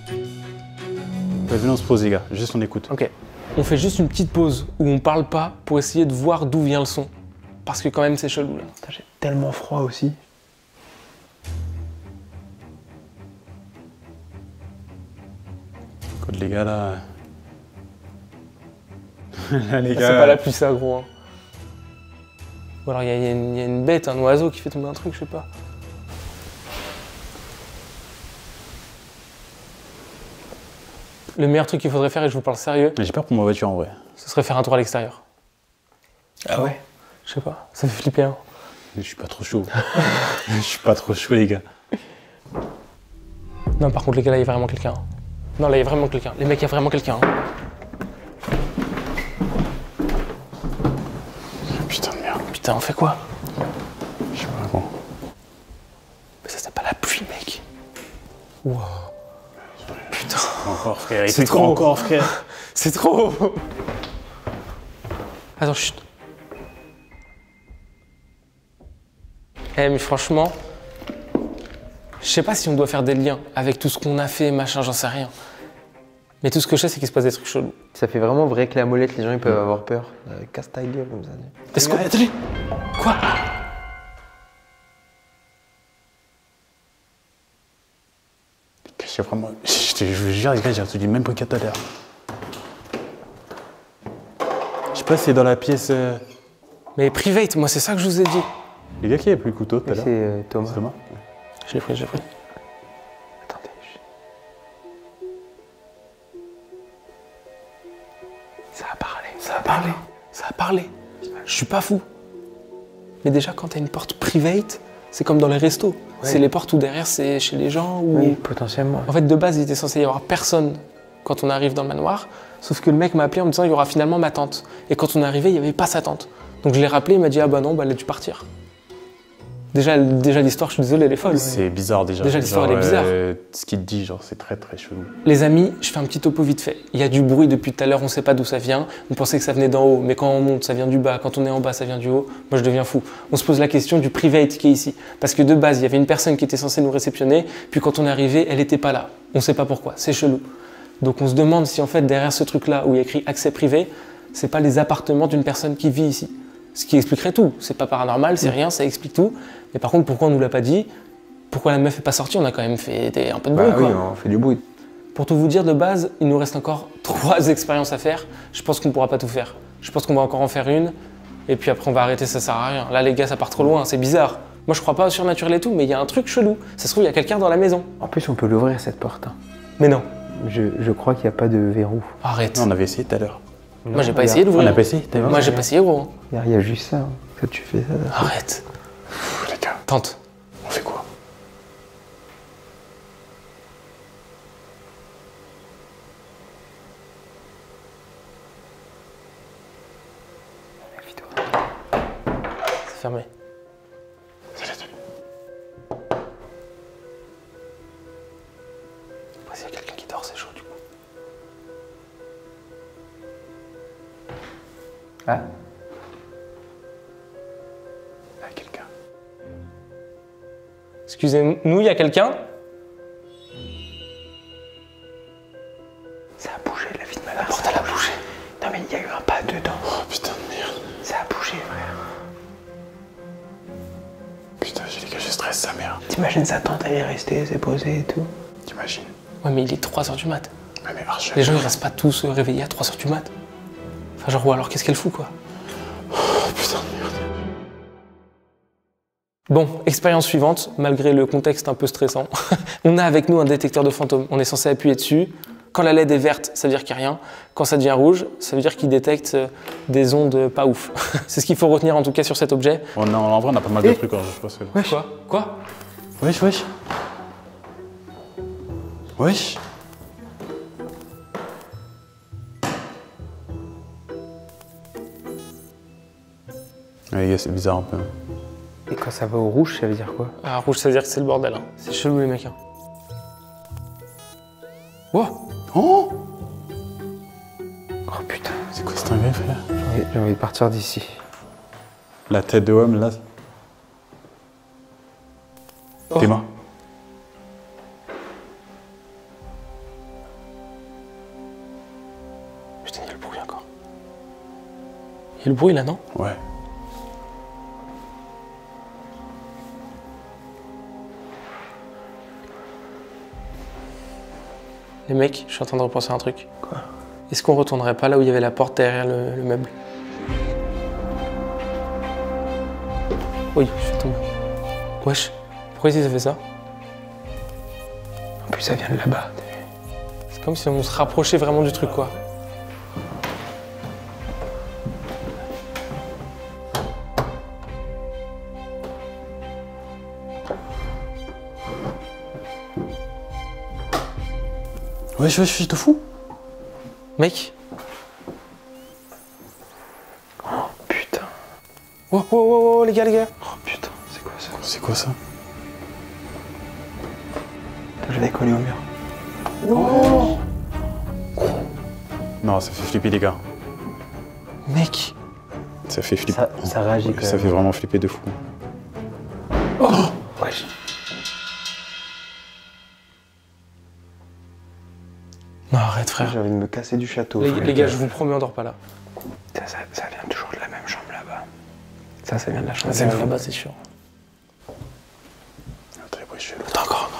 Venez, on se pose, les gars. Juste, on écoute. Ok. On fait juste une petite pause où on parle pas pour essayer de voir d'où vient le son. Parce que quand même, c'est chelou, là. Putain, j'ai tellement froid aussi. Écoute, les gars, là. Là, les C'est gars. pas la pluie, ça, gros. Hein. Ou alors, il y a une bête, un oiseau qui fait tomber un truc, je sais pas. Le meilleur truc qu'il faudrait faire, et je vous parle sérieux, J'ai peur pour ma voiture, en vrai. ce serait faire un tour à l'extérieur. Ah ouais? Je sais pas, ça fait flipper, hein. Je suis pas trop chaud. Je suis pas trop chaud, les gars. Non, par contre, les gars, là, il y a vraiment quelqu'un. Non, là, il y a vraiment quelqu'un. Les mecs, il y a vraiment quelqu'un. Hein. Putain de merde. Putain, on fait quoi? Je sais pas comment. Mais ça, c'est pas la pluie, mec. Wow. Putain, Encore, frère. C'est trop. Encore, frère. c'est trop. Attends, chut. Eh, mais franchement, je sais pas si on doit faire des liens avec tout ce qu'on a fait, machin, j'en sais rien. Mais tout ce que je sais, c'est qu'il se passe des trucs chelous. Ça fait vraiment vrai que la molette, les gens ils peuvent avoir peur. Casse ta gueule comme ça. Est-ce qu'on... Attendez. Quoi? J'ai vraiment. Je vous jure, les gars, j'ai entendu même pas qu'à tout à l'heure. Je sais pas si c'est dans la pièce. Mais private, moi, c'est ça que je vous ai dit. Les gars, qui avait pris le couteau tout à l'heure? C'est Thomas. C'est Thomas. Je l'ai pris, je l'ai pris. Attendez. Ça a parlé, ça a parlé, ça a parlé. Je suis pas fou. Mais déjà, quand t'as une porte private, c'est comme dans les restos. Ouais. C'est les portes où derrière, c'est chez les gens. Ou... Oui, potentiellement. En fait, de base, il était censé y avoir personne quand on arrive dans le manoir. Sauf que le mec m'a appelé en me disant il y aura finalement ma tante. Et quand on est arrivé, il n'y avait pas sa tante. Donc je l'ai rappelé, il m'a dit ah bah non, bah elle a dû partir. Déjà l'histoire, je suis désolé, elle est folle. C'est bizarre déjà. Déjà, l'histoire, elle est bizarre. Ce qu'il te dit, genre, c'est très très chelou. Les amis, je fais un petit topo vite fait. Il y a du bruit depuis tout à l'heure, on ne sait pas d'où ça vient. On pensait que ça venait d'en haut, mais quand on monte, ça vient du bas. Quand on est en bas, ça vient du haut. Moi, je deviens fou. On se pose la question du private qui est ici. Parce que de base, il y avait une personne qui était censée nous réceptionner, puis quand on est arrivé, elle n'était pas là. On ne sait pas pourquoi, c'est chelou. Donc on se demande si en fait, derrière ce truc-là, où il y a écrit accès privé, c'est pas les appartements d'une personne qui vit ici. Ce qui expliquerait tout. C'est pas paranormal, c'est rien, ça explique tout. Mais par contre, pourquoi on nous l'a pas dit? Pourquoi la meuf est pas sortie? On a quand même fait un peu de bruit, Bah oui, quoi. on fait du bruit. Pour tout vous dire, de base, il nous reste encore 3 expériences à faire. Je pense qu'on ne pourra pas tout faire. Je pense qu'on va encore en faire une. Et puis après, on va arrêter, ça sert à rien. Là, les gars, ça part trop loin, c'est bizarre. Moi, je crois pas au surnaturel et tout, mais il y a un truc chelou. Ça se trouve, il y a quelqu'un dans la maison. En plus, on peut l'ouvrir cette porte. Hein. Mais non. Je crois qu'il n'y a pas de verrou. Arrête. Non, on avait essayé tout à l'heure. Moi, j'ai pas regarde. essayé On d'ouvrir. a pas essayé, t'as vu? Moi, j'ai pas essayé, gros. Il y a juste ça. Hein. Quand tu fais ça. Arrête. Pff, les gars, Tente. on fait quoi? Méfie-toi. fermé. C'est la tenue. Après, s'il y a quelqu'un qui dort, c'est chaud du coup. Ah. Il y a quelqu'un. Excusez-nous, il y a quelqu'un? Ça a bougé, la vie de ma mère. La porte, elle a bougé. Non, mais il y a eu un pas dedans. Oh putain de merde. Ça a bougé, frère. Putain, les gars, je stresse sa mère. T'imagines sa tante, elle est restée, s'est posée et tout. T'imagines? Ouais, mais il est 3h du mat. Ouais, mais archi. Les gens, ils restent pas tous réveillés à 3h du mat. Enfin, genre, ou alors, qu'est-ce qu'elle fout, quoi? Oh putain de merde. Bon, expérience suivante, malgré le contexte un peu stressant. On a avec nous un détecteur de fantômes. On est censé appuyer dessus. Quand la LED est verte, ça veut dire qu'il n'y a rien. Quand ça devient rouge, ça veut dire qu'il détecte des ondes pas ouf. C'est ce qu'il faut retenir en tout cas sur cet objet. Oh non, en vrai, on a pas mal de trucs, hein, je pense. Wesh. Quoi? Wesh, wesh. Wesh. Ouais, les gars, c'est bizarre un peu. Et quand ça va au rouge, ça veut dire quoi? Ah, rouge, ça veut dire que c'est le bordel. Hein. C'est chelou les mecs. Hein. Wow. Oh! Oh putain, C'est quoi cette dinguerie, frère? j'ai envie de partir d'ici. La tête de homme, là. Oh. Tes mains. Putain, il y a le bruit encore. Il y a le bruit là, non? Ouais. Les mecs, je suis en train de repenser à un truc. Quoi? Est-ce qu'on retournerait pas là où il y avait la porte derrière le meuble? Oui, je suis tombé. Wesh, pourquoi ici ça fait ça? En plus, ça vient de là-bas. C'est comme si on se rapprochait vraiment du truc, quoi. Wesh, wesh, je te fous. Mec, Oh putain. wow, les gars. Oh putain, c'est quoi ça? C'est quoi ça? Je l'ai collé au mur. Non, ça fait flipper, les gars. Mec, Ça fait flipper. Ça réagit quand Ça même. fait vraiment flipper de fou. Wesh. non arrête frère. J'ai envie de me casser du château. Les, frère. les gars, je vous promets, on dort pas là. Ça vient toujours de la même chambre là-bas. Ça vient de la chambre. C'est là-bas, c'est sûr. Attends, les bruits chelous. Attends encore.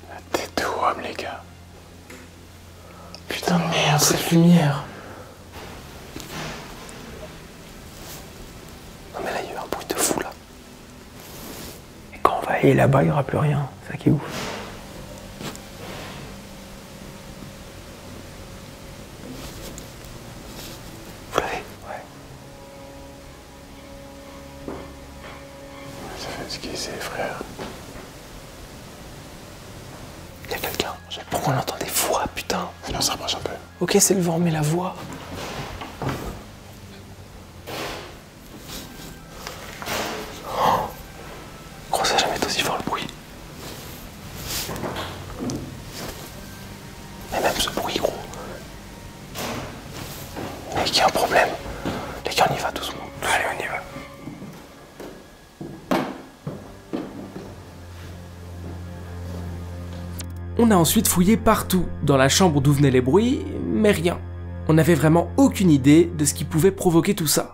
La tête de homme, les gars. Putain merde, cette lumière. Non mais là, il y a eu un bruit de fou là. Et quand on va aller là-bas, il n'y aura plus rien. C'est ça qui est ouf. Vous l'avez? Ouais. Ça fait ce qu'il sait, frère. Il y a quelqu'un. Pourquoi on entend des voix, putain? Allez, on se rapproche un peu. Ok, c'est le vent, mais la voix. Gros, ça a jamais été aussi fort le bruit. Mais même ce bruit, gros. Mec, il y a un problème. Les gars, on y va doucement. Allez, on y va. On a ensuite fouillé partout, dans la chambre d'où venaient les bruits, mais rien. On n'avait vraiment aucune idée de ce qui pouvait provoquer tout ça.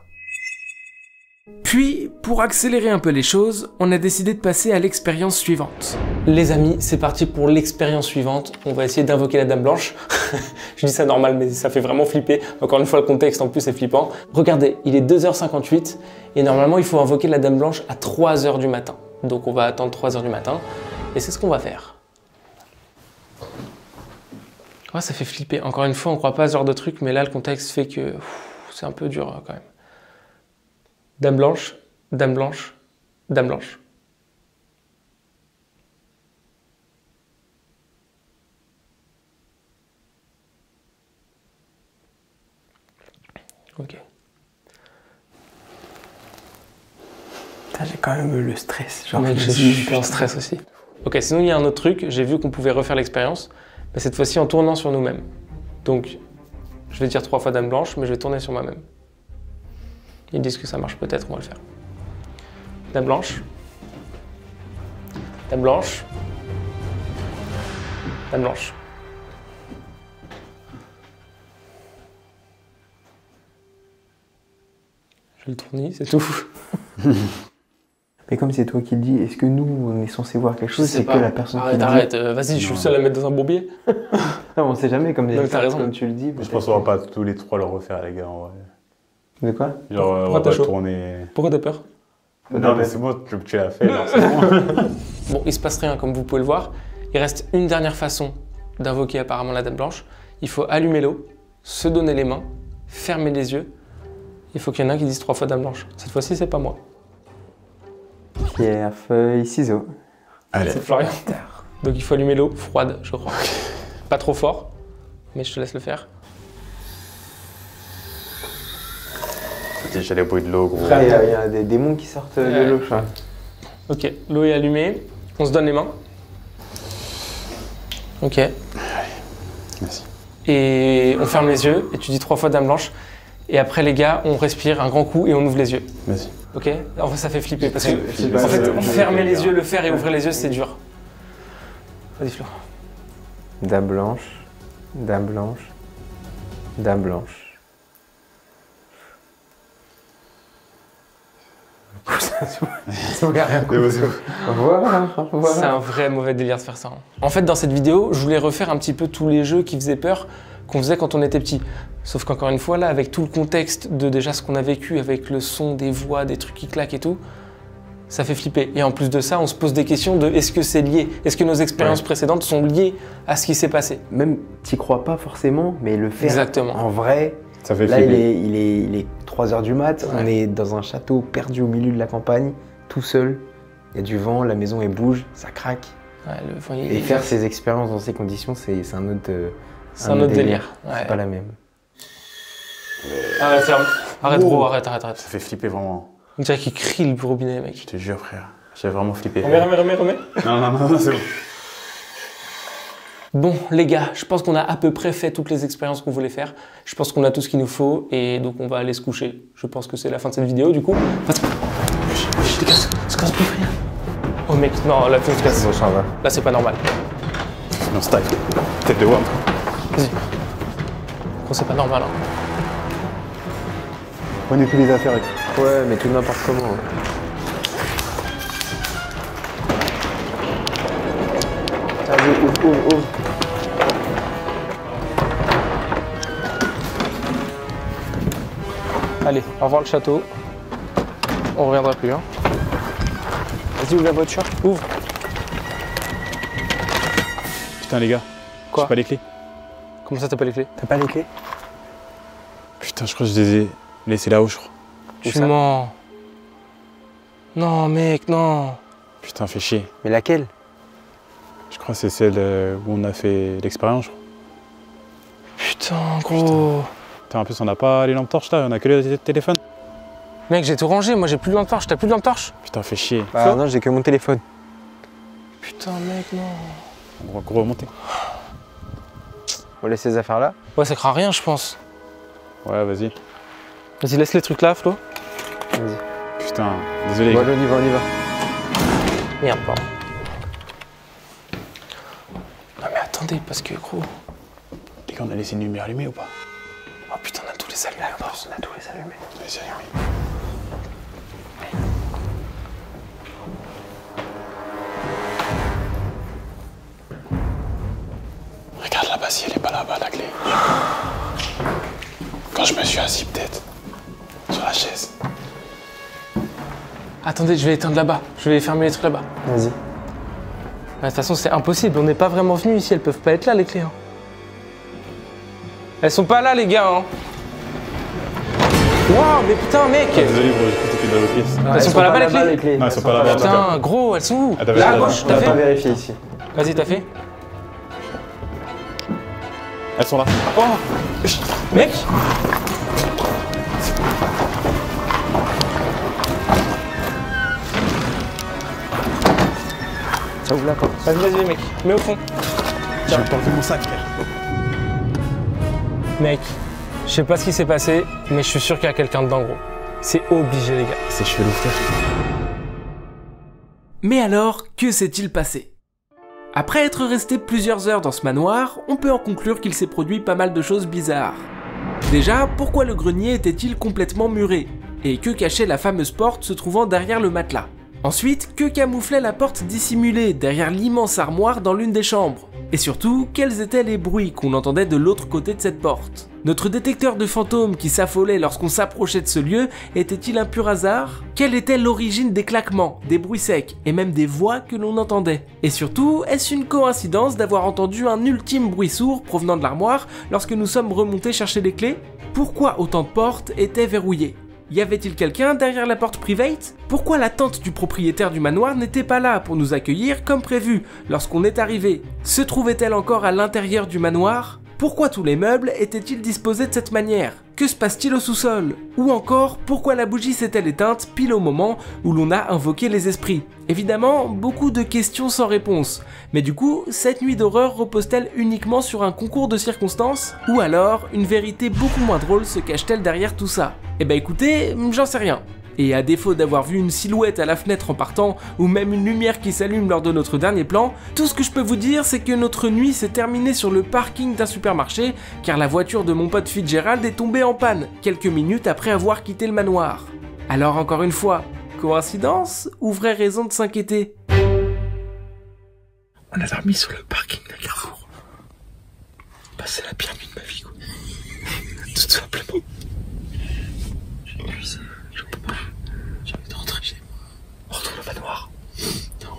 Puis, pour accélérer un peu les choses, on a décidé de passer à l'expérience suivante. Les amis, c'est parti pour l'expérience suivante. On va essayer d'invoquer la Dame Blanche. Je dis ça normal, mais ça fait vraiment flipper. Encore une fois, le contexte en plus est flippant. Regardez, il est 2h58 et normalement, il faut invoquer la Dame Blanche à 3h du matin. Donc on va attendre 3h du matin et c'est ce qu'on va faire. Ouais, ça fait flipper. Encore une fois, on croit pas à ce genre de truc, mais là, le contexte fait que c'est un peu dur quand même. Dame Blanche, Dame Blanche, Dame Blanche. Ok. Putain, j'ai quand même eu le stress. Genre, mec, je suis en stress aussi. Ok, sinon il y a un autre truc. J'ai vu qu'on pouvait refaire l'expérience, mais cette fois-ci en tournant sur nous-mêmes. Donc, je vais dire 3 fois dame blanche, mais je vais tourner sur moi-même. Ils disent que ça marche peut-être, on va le faire. Dame blanche. Dame blanche. Dame blanche. Je le tourne, c'est tout. Mais comme c'est toi qui le dis, est-ce que nous, on est censé voir quelque chose? C'est que la personne qui le dit. Arrête, vas-y, je suis le seul à mettre dans un bourbier. Non, on sait jamais, comme, t'as raison. comme tu le dis. Je pense qu'on va pas tous les 3 le refaire, les gars, en vrai. De quoi? Genre, on va pas tourner. Pourquoi t'as peur? Non, mais c'est moi que tu l'as fait, alors c'est bon. Bon, il se passe rien, comme vous pouvez le voir. Il reste une dernière façon d'invoquer apparemment la dame blanche. Il faut allumer l'eau, se donner les mains, fermer les yeux. Il faut qu'il y en ait un qui dise 3 fois dame blanche. Cette fois-ci, c'est pas moi. Pierre, feuille, ciseaux. Allez. C'est Florian. Donc il faut allumer l'eau froide, je crois. Pas trop fort, mais je te laisse le faire. Faut déjà les bruits de l'eau, gros. Frère, il y a des démons qui sortent de l'eau, je crois. Ok, l'eau est allumée. On se donne les mains. Ok. Merci. Et on ferme les yeux et tu dis 3 fois dame blanche. Et après les gars, on respire un grand coup et on ouvre les yeux. Vas-y. Ok? En fait, ça fait flipper parce que en fait, fermer les yeux, le faire et ouvrir les yeux, c'est dur. Vas-y Flo. Dame blanche, dame blanche, dame blanche. Voilà. C'est un vrai mauvais délire de faire ça. En fait, dans cette vidéo, je voulais refaire un petit peu tous les jeux qui faisaient peur qu'on faisait quand on était petit. Sauf qu'encore une fois, là, avec tout le contexte de déjà ce qu'on a vécu, avec le son, des voix, des trucs qui claquent et tout, ça fait flipper. Et en plus de ça, on se pose des questions de est-ce que c'est lié? Est-ce que nos expériences précédentes sont liées à ce qui s'est passé? Même, t'y crois pas forcément, mais le faire Exactement. en vrai... Ça fait Là, flipper. il est 3h du mat, on est dans un château perdu au milieu de la campagne, tout seul. Il y a du vent, la maison elle bouge, ça craque. Ouais, Et faire ces expériences dans ces conditions, c'est un autre, un autre délire. Ouais. C'est pas la même. Arrête, ferme. Arrête, bro, arrête. Ça fait flipper vraiment. On dirait qu'il crie le robinet, mec. Je te jure, frère. J'ai vraiment flippé. Remets. Non, c'est bon. Bon, les gars, je pense qu'on a à peu près fait toutes les expériences qu'on voulait faire. Je pense qu'on a tout ce qu'il nous faut et donc on va aller se coucher. Je pense que c'est la fin de cette vidéo, du coup. Je te casse, se casse plus rien. Oh mec, non, là, on se casse. Bon, ça va. Là, c'est pas normal. Non, style. Tête de Wam. Vas-y. Gros, c'est pas normal, hein. Prenez tous les affaires. Ouais, mais tout n'importe comment. Vas-y, ouvre. Allez, au revoir le château. On reviendra plus, hein. Vas-y, ouvre la voiture. Ouvre. Putain, les gars. Quoi? J'ai pas les clés. Comment ça, t'as pas les clés? T'as pas les clés? Putain, je crois que je les ai laissées là-haut, je crois. Tu mens. Non, mec, non. Putain, fait chier. Mais laquelle? Je crois que c'est celle où on a fait l'expérience, je crois. Putain, gros. Putain, en plus, on n'a pas les lampes torches là, on a que le téléphone. Mec, j'ai tout rangé, moi j'ai plus de lampe torche. T'as plus de lampe torche? Putain, fait chier. Bah non, j'ai que mon téléphone. Putain, mec, non. On va remonter. On laisse ces affaires là. Ouais, ça craint rien, je pense. Ouais, vas-y. Vas-y, laisse les trucs là, Flo. Vas-y. Putain, désolé. Bon, allez, on y va. Merde, pardon. Non, mais attendez, parce que, gros. Les gars, on a laissé une lumière allumée ou pas? Oh putain, on a tous les allumés. On a tous les allumés. On a laissé allumée. Regarde là-bas si elle est pas là-bas, la clé. Quand je me suis assis, peut-être. Sur la chaise. Attendez, je vais éteindre là-bas. Je vais fermer les trucs là-bas. Vas-y. De toute façon, c'est impossible. On n'est pas vraiment venus ici. Elles peuvent pas être là, les clés. Hein. Elles sont pas là, les gars. Hein. Waouh, mais putain, mec. Désolé, bro, j'ai cru que t'étais dans l'autre pièce. Elles sont pas là-bas, les clés. Non, elles sont pas là-bas. Putain, gros, elles sont où? Ah, t'avais Là, à là, gauche, On t'as va pas fait? vérifier ici. Vas-y, t'as fait? Elles sont là. Oh! Mec! J'ouvre la porte. Vas-y, mec. Mets au fond. Je vais porter mon sac, frère. Mec, je sais pas ce qui s'est passé, mais je suis sûr qu'il y a quelqu'un dedans, gros. C'est obligé, les gars. C'est chelou, frère. Mais alors, que s'est-il passé? Après être resté plusieurs heures dans ce manoir, on peut en conclure qu'il s'est produit pas mal de choses bizarres. Déjà, pourquoi le grenier était-il complètement muré? Et que cachait la fameuse porte se trouvant derrière le matelas? Ensuite, que camouflait la porte dissimulée derrière l'immense armoire dans l'une des chambres? Et surtout, quels étaient les bruits qu'on entendait de l'autre côté de cette porte? Notre détecteur de fantômes qui s'affolait lorsqu'on s'approchait de ce lieu était-il un pur hasard? Quelle était l'origine des claquements, des bruits secs et même des voix que l'on entendait? Et surtout, est-ce une coïncidence d'avoir entendu un ultime bruit sourd provenant de l'armoire lorsque nous sommes remontés chercher les clés? Pourquoi autant de portes étaient verrouillées? Y avait-il quelqu'un derrière la porte private? Pourquoi la tante du propriétaire du manoir n'était pas là pour nous accueillir comme prévu lorsqu'on est arrivé? Se trouvait-elle encore à l'intérieur du manoir? Pourquoi tous les meubles étaient-ils disposés de cette manière? Que se passe-t-il au sous-sol? Ou encore, pourquoi la bougie s'est-elle éteinte pile au moment où l'on a invoqué les esprits? Évidemment, beaucoup de questions sans réponse. Mais du coup, cette nuit d'horreur repose-t-elle uniquement sur un concours de circonstances? Ou alors, une vérité beaucoup moins drôle se cache-t-elle derrière tout ça? Eh ben écoutez, j'en sais rien. Et à défaut d'avoir vu une silhouette à la fenêtre en partant, ou même une lumière qui s'allume lors de notre dernier plan, tout ce que je peux vous dire c'est que notre nuit s'est terminée sur le parking d'un supermarché, car la voiture de mon pote Fitzgerald est tombée en panne, quelques minutes après avoir quitté le manoir. Alors encore une fois, coïncidence ou vraie raison de s'inquiéter? On a dormi sur le parking d'un Carrefour. Bah, c'est la pire nuit de ma vie, quoi. Tout simplement. Je peux pas. J'ai envie de rentrer chez moi. On retourne au manoir. Non.